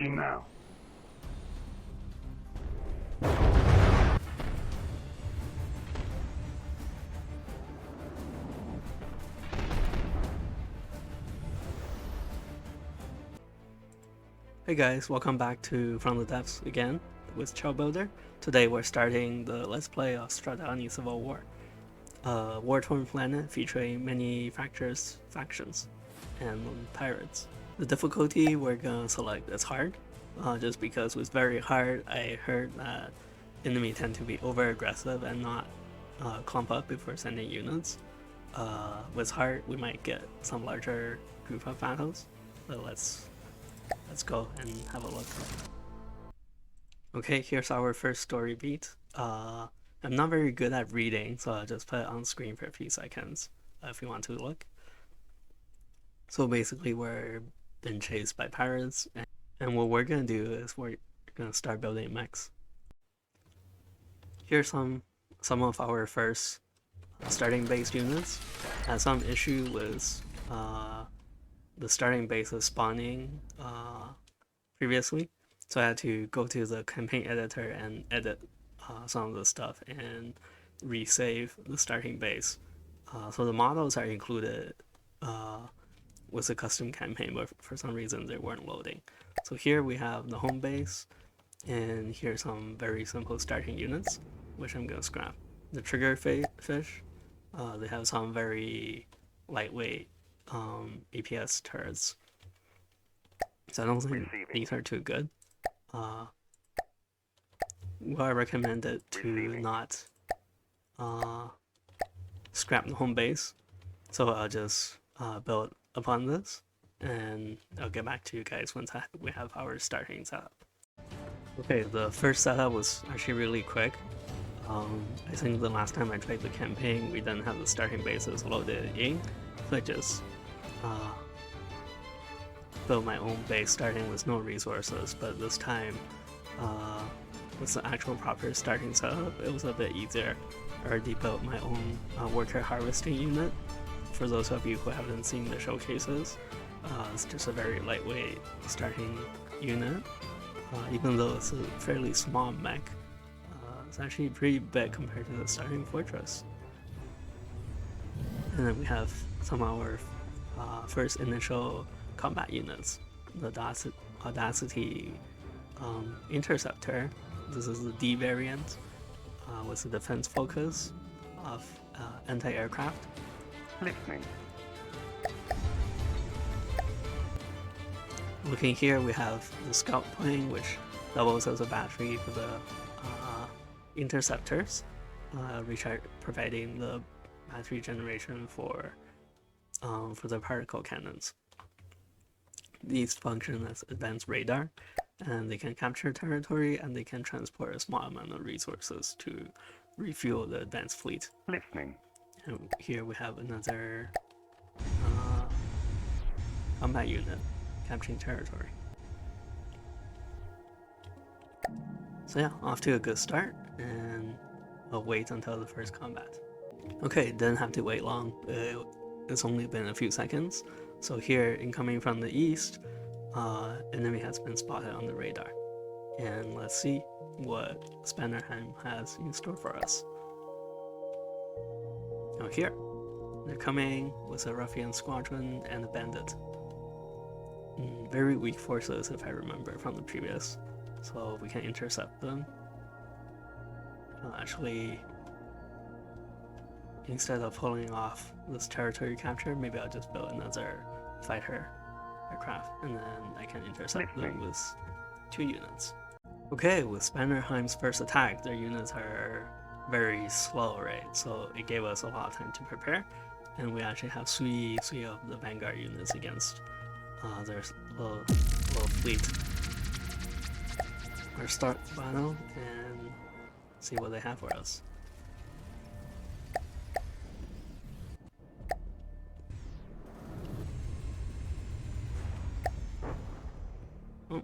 Now. Hey guys, welcome back to Fromthedepths again with ChillBuilder. Today we're starting the Let's Play of Stradani Civil War, a war-torn planet featuring many factions, and pirates. The difficulty we're gonna select is hard, just because with very hard, I heard that enemy tend to be over-aggressive and not clump up before sending units. With hard, we might get some larger group of battles, so let's go and have a look. Okay, here's our first story beat. I'm not very good at reading, so I'll just put it on screen for a few seconds if you want to look. So basically we're being chased by pirates, and what we're gonna do is we're gonna start building mechs. Here's some of our first starting base units. I had some issue with the starting base is spawning previously, so I had to go to the campaign editor and edit some of the stuff and resave the starting base. So the models are included with a custom campaign, but for some reason they weren't loading. So here we have the home base, and here's some very simple starting units, which I'm gonna scrap. The trigger fish, they have some very lightweight APS turrets, so I don't think these are too good. Well, I recommend it to not scrap the home base, so I'll just build upon this, and I'll get back to you guys once we have our starting setup. Okay, the first setup was actually really quick. I think the last time I tried the campaign, we didn't have the starting bases loaded in, so I just built my own base starting with no resources, but this time with the actual proper starting setup, it was a bit easier. I already built my own worker harvesting unit. For those of you who haven't seen the showcases, it's just a very lightweight starting unit. Even though it's a fairly small mech, it's actually pretty big compared to the starting fortress. And then we have some of our first initial combat units. The Audacity Interceptor. This is the D variant with the defense focus of anti-aircraft. Listening. Looking here, we have the scout plane, which doubles as a battery for the interceptors, providing the battery generation for the particle cannons. These function as advanced radar, and they can capture territory, and they can transport a small amount of resources to refuel the advanced fleet. Listening. And here we have another combat unit capturing territory. So yeah, off to a good start, and I'll wait until the first combat. Okay, didn't have to wait long. It's only been a few seconds. So here, incoming from the east, enemy has been spotted on the radar. And let's see what Spannerheim has in store for us. Now here, they're coming with a ruffian squadron and a bandit. Very weak forces if I remember from the previous, so we can intercept them. Actually, instead of pulling off this territory capture, maybe I'll just build another fighter aircraft, and then I can intercept them with 2 units. Okay, with Spannerheim's first attack, their units are very slow, right? So it gave us a lot of time to prepare, and we actually have 3 of the vanguard units against their little fleet. We'll start the battle and see what they have for us. Oh.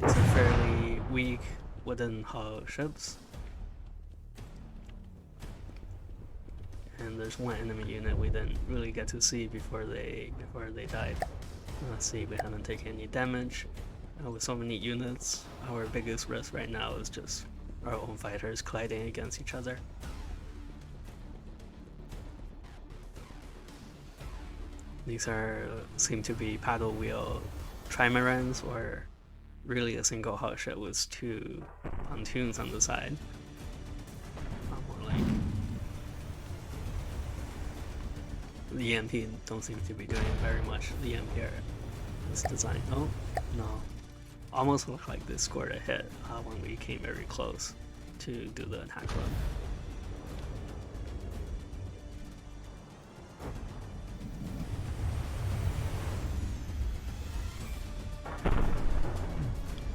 These are fairly weak wooden hull ships. And there's one enemy unit we didn't really get to see before they died. Let's see, we haven't taken any damage. With so many units, our biggest risk right now is just our own fighters colliding against each other. These seem to be paddle wheel trimarans, or really a single hot ship with 2 pontoons on the side. More like the EMP don't seem to be doing very much. The EMP is designed. Oh no, almost looked like they scored a hit when we came very close to do the attack run.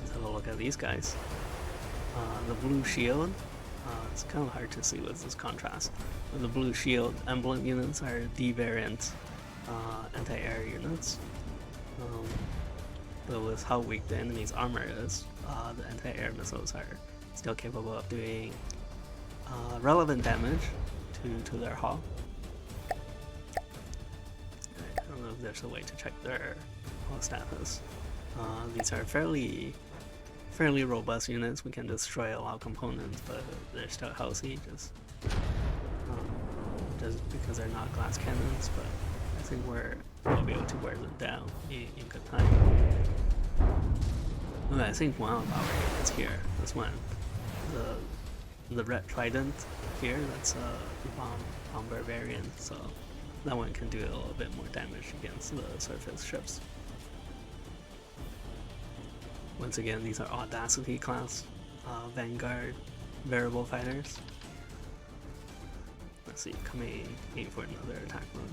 Let's have a look at these guys. The blue shield, it's kind of hard to see with this contrast, but the blue shield emblem units are D variant anti-air units. But with how weak the enemy's armor is, the anti-air missiles are still capable of doing relevant damage to their hull. I don't know if there's a way to check their hull status. These are fairly robust units. We can destroy a lot of components, but they're still healthy just because they're not glass cannons. But I think we'll be able to wear them down in good time. Okay, I think one of our units here, this one, the red trident here, that's a bomb barbarian, so that one can do a little bit more damage against the surface ships. Once again, these are Audacity class Vanguard variable fighters. Let's see, coming in for another attack mode.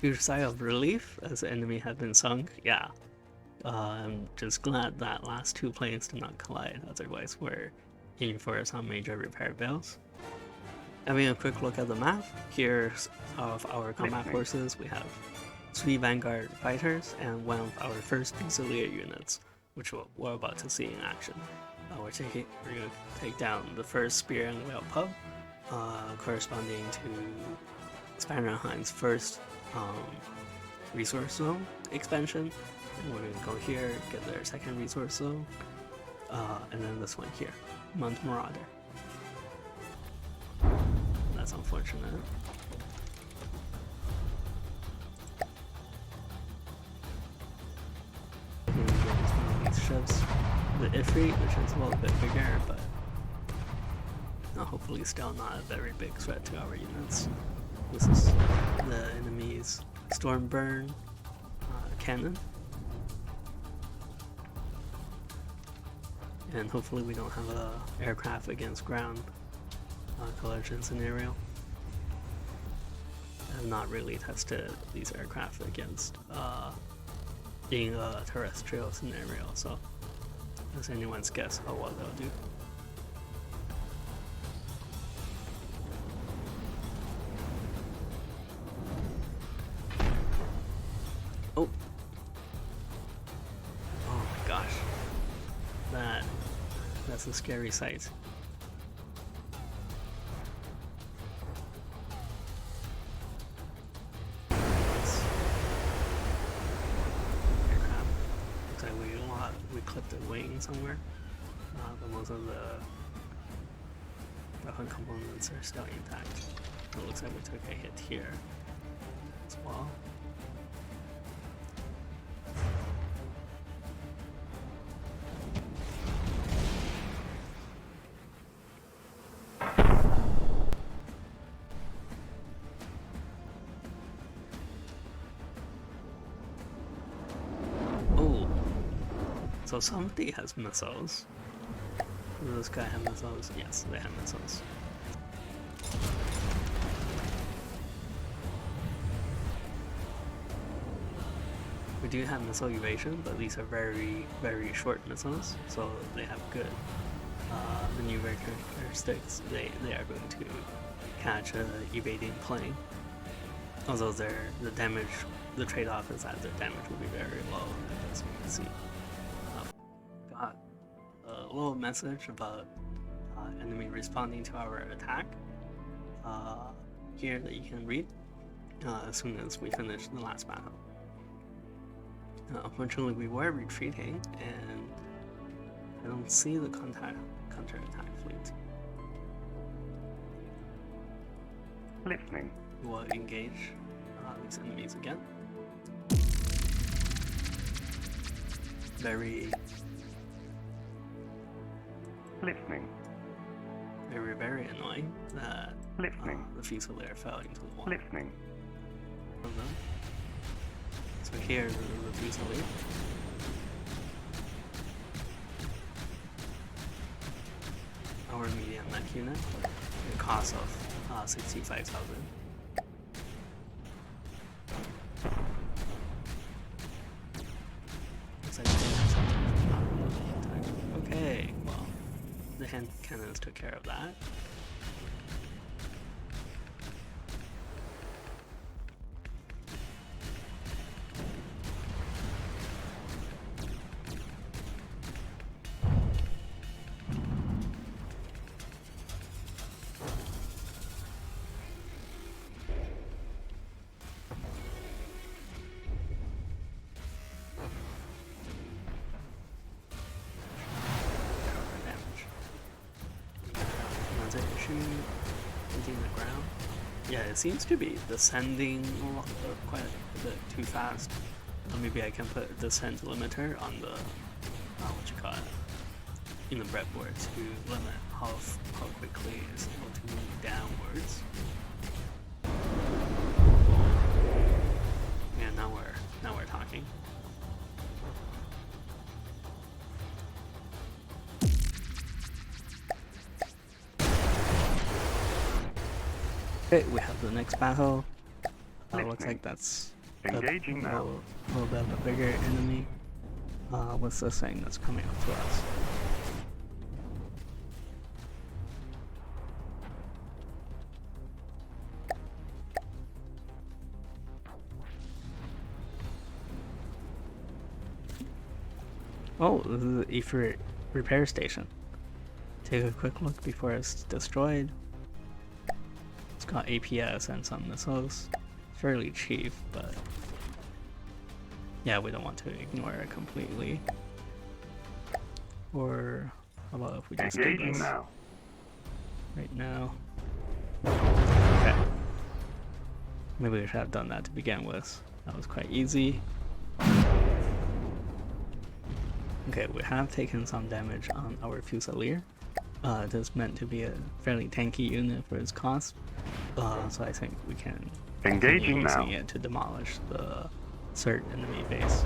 Huge sigh of relief as the enemy had been sunk. Yeah, I'm just glad that last 2 planes did not collide, otherwise we're in for some major repair bills. Having a quick look at the map, here's of our combat forces. We have 3 Vanguard fighters and one of our first Fusilier units, which we're about to see in action. We're going to take down the first Spear and Whale Pub, corresponding to Spannerheim's first resource zone expansion, and we're going to go here, get their second resource zone, and then this one here, Mount Marauder. That's unfortunate. These ships, the Ifrit, which is a little bit bigger, but hopefully still not a very big threat to our units. This is the enemy's Stormburn cannon. And hopefully we don't have a aircraft against ground collision scenario. I have not really tested these aircraft against being a terrestrial scenario, so it's anyone's guess how well they'll do. Oh my gosh, that's a scary sight. Aircraft looks like we clipped a wing somewhere, but most of the weapon components are still intact. It looks like we took a hit here as well. So somebody has missiles. Does this guy have missiles? Yes, they have missiles. do have missile evasion, but these are very, very short missiles, so they have good maneuver characteristics. They are going to catch a evading plane. Although the trade-off is that their damage will be very low, as you can see. Got a little message about enemy responding to our attack here that you can read as soon as we finish the last battle. Unfortunately, we were retreating, and I don't see the counter-attack fleet. Listening. We'll engage these enemies again. Very listening. Very, very annoying that listening. The Fusilier fell into the wall. Listening. So here's the Fusilier. Our medium mech unit, the cost of 65,000. Okay, well, the hand cannons took care of that. Hitting the ground. Yeah, it seems to be descending quite a bit too fast. Maybe I can put a descent limiter on the in the breadboard to limit how quickly it's able to move downwards. Yeah, now we're talking. Okay, we have the next battle. Looks like that's engaging now. A little bit of a bigger enemy. What's this thing that's coming up to us? Oh, this is the E3 repair station. Take a quick look before it's destroyed. It's got APS and some missiles. Fairly cheap, but yeah, we don't want to ignore it completely. Or how about if we just do this now. Right now? Okay. Maybe we should have done that to begin with. That was quite easy. Okay, we have taken some damage on our Fusilier. It is meant to be a fairly tanky unit for its cost, so I think we can engaging using now it to demolish the third enemy base.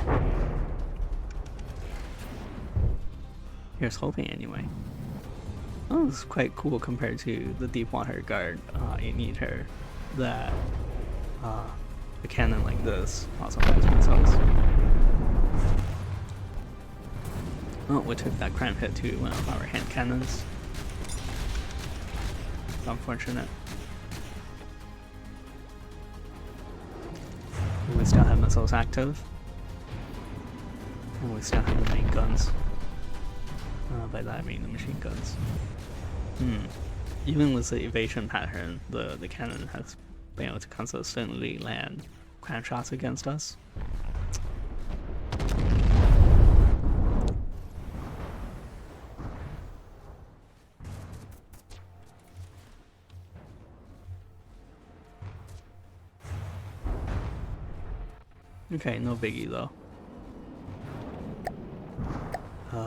Here's hoping anyway. Oh, this is quite cool compared to the Deepwater Guard 8-meter that a cannon like this also has missiles. Oh, we took that crime hit to one of our hand cannons. It's unfortunate. We still have missiles active. And we still have the main guns. By that I mean the machine guns. Even with the evasion pattern, the cannon has been able to consistently land cram shots against us. Okay, no biggie though.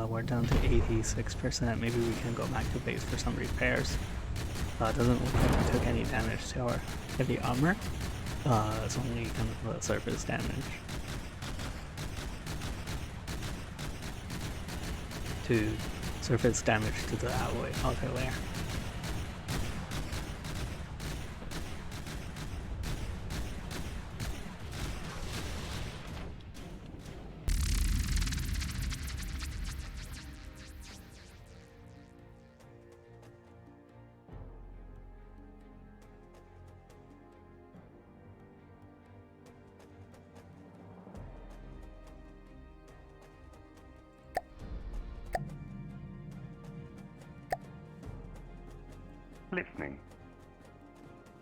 We're down to 86%. Maybe we can go back to base for some repairs. Doesn't look like we took any damage to our heavy armor. It's only kind of surface damage. To surface damage to the outer layer. Listening.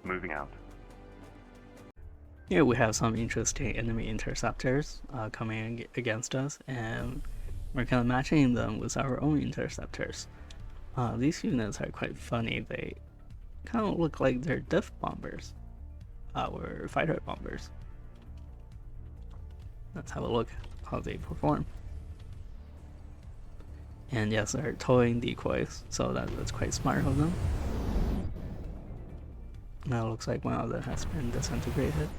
Moving out. Here we have some interesting enemy interceptors coming against us, and we're kind of matching them with our own interceptors. These units are quite funny. They kind of look like they're diff bombers, or fighter bombers. Let's have a look how they perform. And yes, they're towing decoys, so that's quite smart of them. Now it looks like one of them has been disintegrated.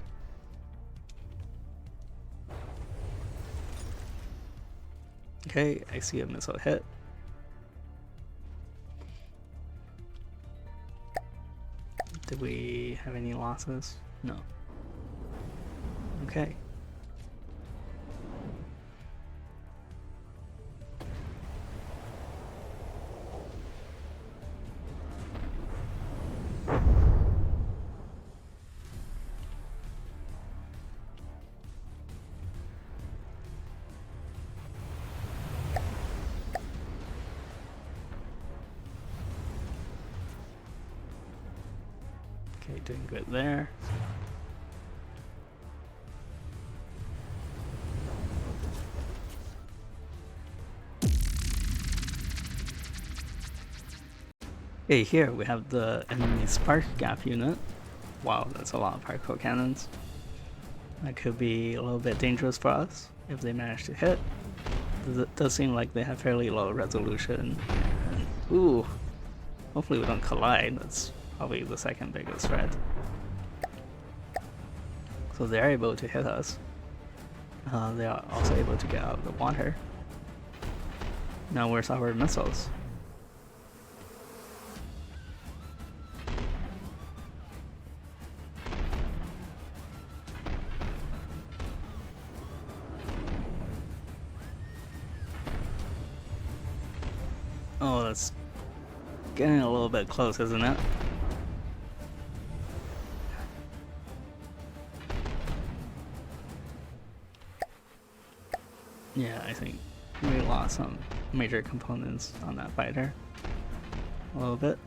Okay, I see a missile hit. Did we have any losses? No. Okay. Okay, doing good there. Okay, here we have the enemy Sparkgap unit. Wow, that's a lot of particle cannons. That could be a little bit dangerous for us if they manage to hit. It does seem like they have fairly low resolution. And, ooh, hopefully we don't collide. That's probably the second biggest threat. So they're able to hit us. They are also able to get out of the water. Now where's our missiles? Oh, that's getting a little bit close, isn't it? Yeah, I think we lost some major components on that fighter. A little bit.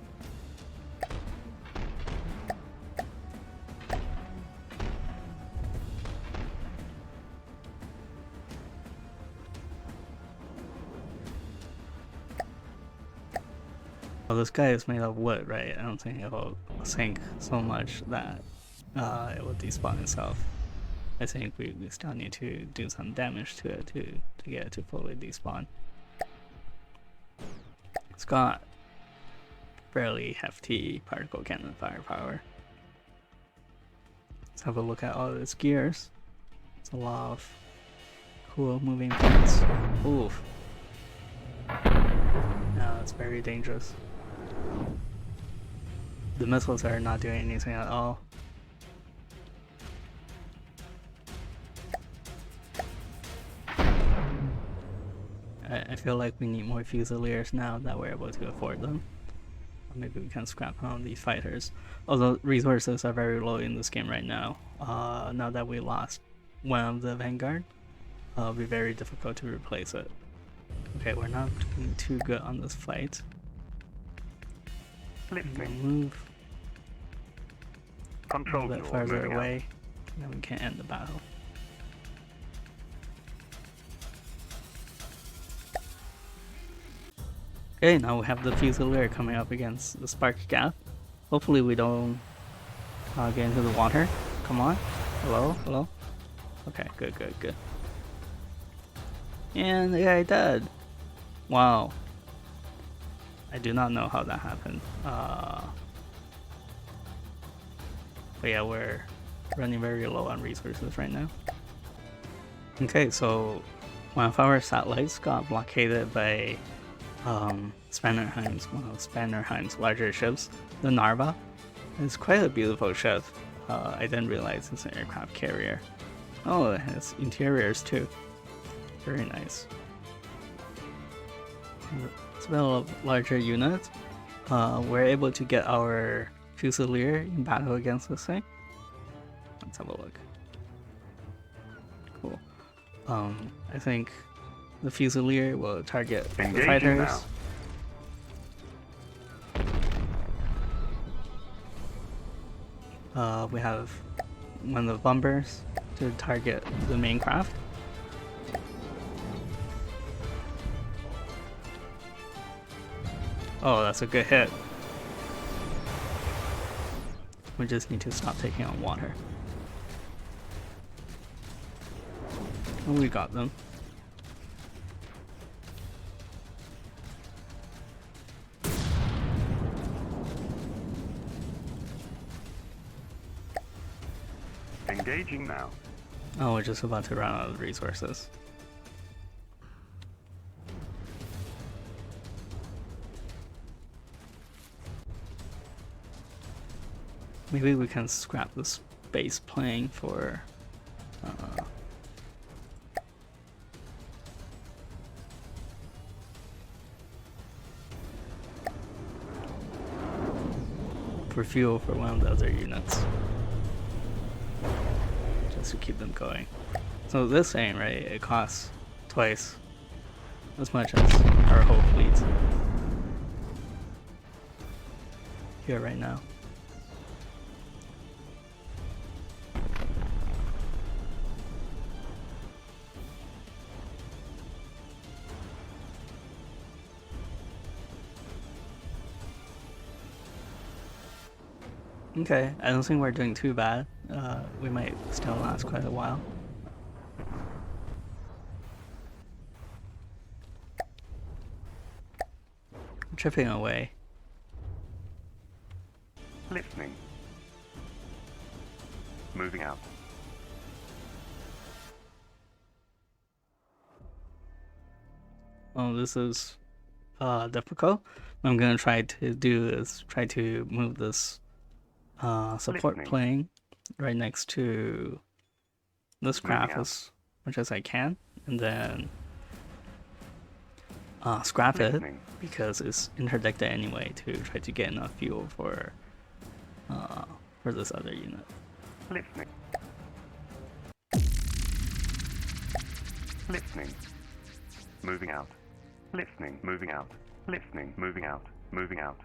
Well, this guy is made of wood, right? I don't think it will sink so much that it will despawn itself. I think we still need to do some damage to it to get it to fully despawn. It's got fairly hefty particle cannon firepower. Let's have a look at all its gears. It's a lot of cool moving parts. Oof. No, it's very dangerous. The missiles are not doing anything at all. I feel like we need more Fusiliers now that we're able to afford them. Maybe we can scrap on these fighters. Although resources are very low in this game right now. Now that we lost one of the Vanguard, it'll be very difficult to replace it. Okay, we're not doing too good on this fight. Listening. Move a Control little bit door farther moving away, and then we can end the battle. Okay, now we have the Fusilier coming up against the Sparkgap. Hopefully we don't get into the water. Come on. Hello? Hello? Okay, good, good, good. And the guy died. Wow. I do not know how that happened. But yeah, we're running very low on resources right now. Okay, so one of our satellites got blockaded by Spannerheim's, one of Spannerheim's larger ships, the Narva. It's quite a beautiful ship. I didn't realize it's an aircraft carrier. Oh, it has interiors too. Very nice. It's a little larger unit. We're able to get our Fusilier in battle against this thing. Let's have a look. Cool. I think the Fusilier will target the fighters. we have one of the bombers to target the main craft. Oh, that's a good hit. We just need to stop taking on water. Oh, we got them. Engaging now. Oh, we're just about to run out of resources. Maybe we can scrap this base plane for fuel for one of the other units, just to keep them going. So this thing, right, it costs twice as much as our whole fleet here right now. Okay, I don't think we're doing too bad. We might still last quite a while. Chipping away. Listening. Moving out. Oh, this is difficult. What I'm gonna try to do is try to move this support Listening. plane right next to this craft as much as I can, and then scrap Listening. it because it's interdicted anyway to try to get enough fuel for this other unit. Listening. Listening. Moving out. Listening. Moving out. Listening. Moving out. Moving out.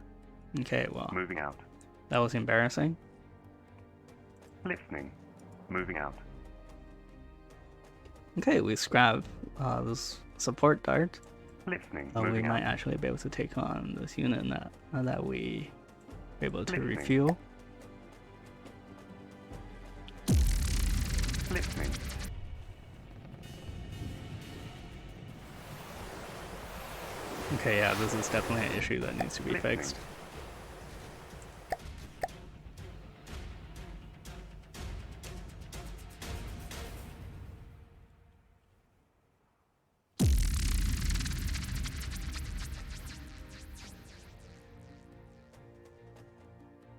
Okay, well, Moving out. that was embarrassing. Listening. Moving out. Okay, we scrap this support dart. Listening. We Moving might out. actually be able to take on this unit now that we are able to Listening. refuel. Listening. Okay, yeah, this is definitely an issue that needs to be Listening. fixed.